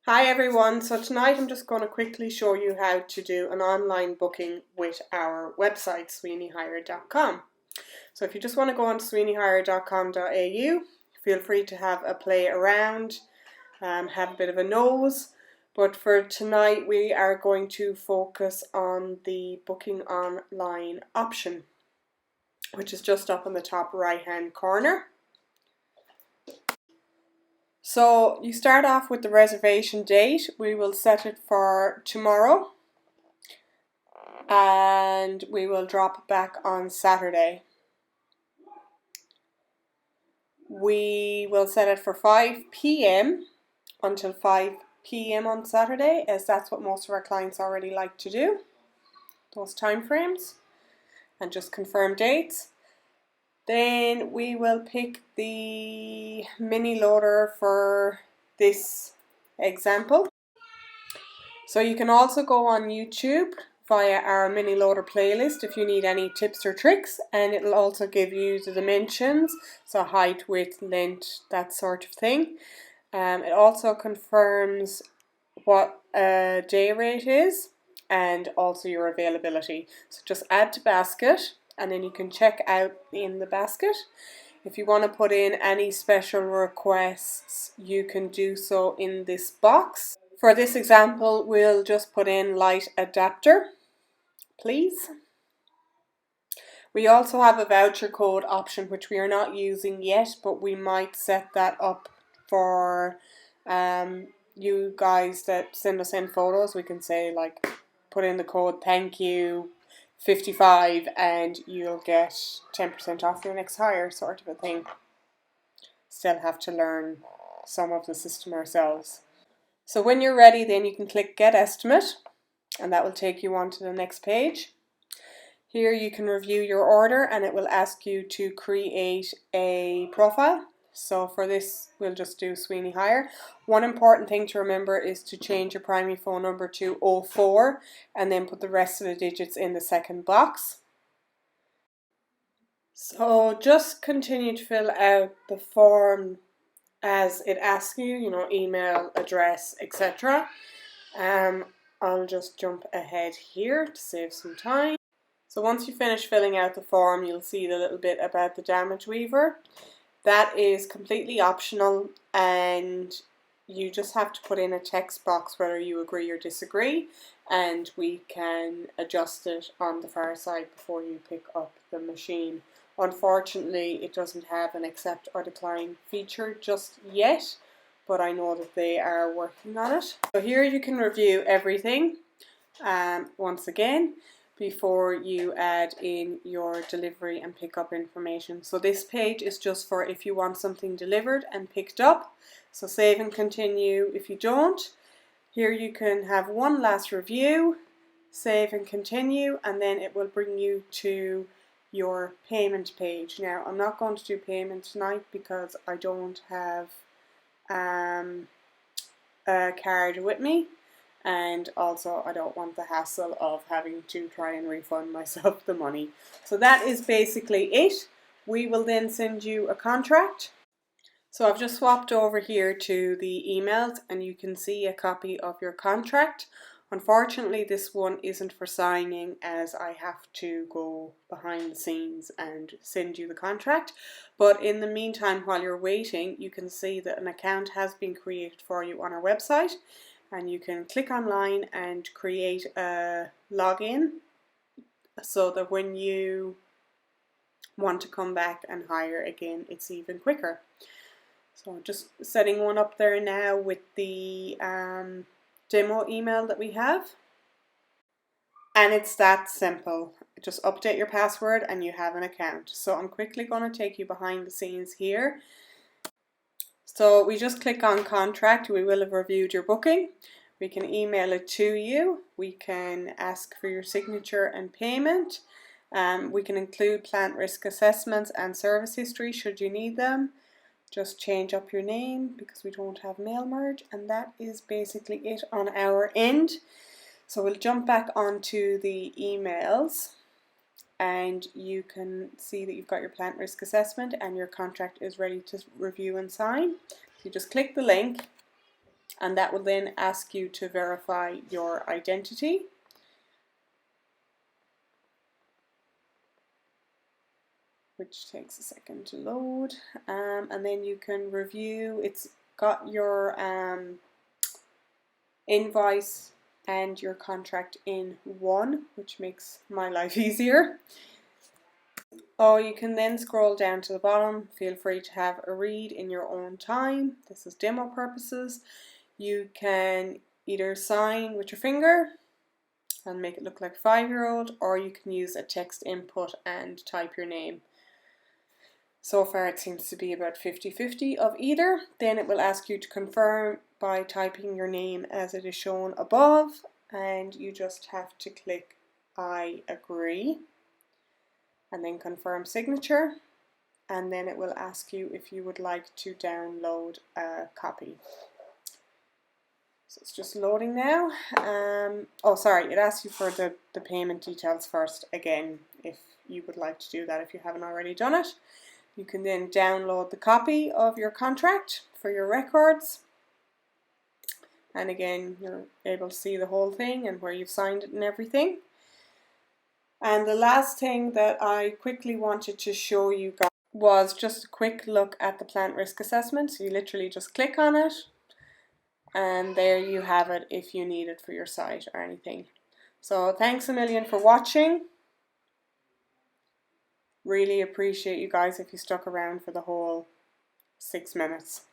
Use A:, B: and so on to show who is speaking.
A: Hi everyone, so tonight I'm just going to quickly show you how to do an online booking with our website sweeneyhire.com. So if you just want to go on to sweeneyhire.com.au, feel free to have a play around, have a bit of a nose, but for tonight we are going to focus on the booking online option, which is just up in the top right hand corner. So you start off with the reservation date. We will set it for tomorrow and we will drop it back on Saturday. We will set it for 5 p.m. until 5 p.m. on Saturday, as that's what most of our clients already like to do, those time frames, and just confirm dates. Then we will pick the mini loader for this example. So you can also go on YouTube via our mini loader playlist if you need any tips or tricks, and it'll also give you the dimensions, so height, width, length, that sort of thing. It also confirms what a day rate is and also your availability. So just add to basket and then you can check out in the basket. If you want to put in any special requests, you can do so in this box. For this example, we'll just put in light adapter, please. We also have a voucher code option, which we are not using yet, but we might set that up for you guys that send us in photos. We can say, like, put in the code thank you 55 and you'll get 10% off your next hire, sort of a thing. Still have to learn some of the system ourselves. So when you're ready, then you can click Get Estimate, and that will take you on to the next page. Here you can review your order and it will ask you to create a profile. So for this, we'll just do Sweeney Hire. One important thing to remember is to change your primary phone number to 04 and then put the rest of the digits in the second box. So just continue to fill out the form as it asks you, email, address, etc. I'll just jump ahead here to save some time. So once you finish filling out the form, you'll see the little bit about the damage weaver. That is completely optional and you just have to put in a text box whether you agree or disagree, and we can adjust it on the far side before you pick up the machine. Unfortunately, it doesn't have an accept or decline feature just yet, but I know that they are working on it. So here you can review everything once again before you add in your delivery and pickup information. So this page is just for if you want something delivered and picked up. So save and continue if you don't. Here you can have one last review, save and continue, and then it will bring you to your payment page. Now I'm not going to do payment tonight because I don't have a card with me. And also I don't want the hassle of having to try and refund myself the money. So that is basically it. We will then send you a contract. So I've just swapped over here to the emails and you can see a copy of your contract. Unfortunately, this one isn't for signing as I have to go behind the scenes and send you the contract. But in the meantime, while you're waiting, you can see that an account has been created for you on our website. And you can click online and create a login so that when you want to come back and hire again, it's even quicker. So I'm just setting one up there now with the demo email that we have. And it's that simple. Just update your password and you have an account. So I'm quickly going to take you behind the scenes here. So we just click on contract. We will have reviewed your booking. We can email it to you. We can ask for your signature and payment. We can include plant risk assessments and service history should you need them. Just change up your name because we don't have mail merge, and that is basically it on our end. So we'll jump back onto the emails and you can see that you've got your plant risk assessment and your contract is ready to review and sign. You just click the link and that will then ask you to verify your identity. Which takes a second to load, and then you can review. It's got your invoice and your contract in one, which makes my life easier. Oh, you can then scroll down to the bottom. Feel free to have a read in your own time. This is demo purposes. You can either sign with your finger and make it look like a 5-year-old, or you can use a text input and type your name. So far it seems to be about 50-50 of either. Then it will ask you to confirm by typing your name as it is shown above, and you just have to click I agree and then confirm signature, and then it will ask you if you would like to download a copy. So it's just loading now. Oh sorry, it asks you for the payment details first again, if you would like to do that if you haven't already done it. You can then download the copy of your contract for your records. And again, you're able to see the whole thing and where you've signed it and everything. And the last thing that I quickly wanted to show you guys was just a quick look at the plant risk assessment. So you literally just click on it and there you have it if you need it for your site or anything. So thanks a million for watching. Really appreciate you guys if you stuck around for the whole 6 minutes.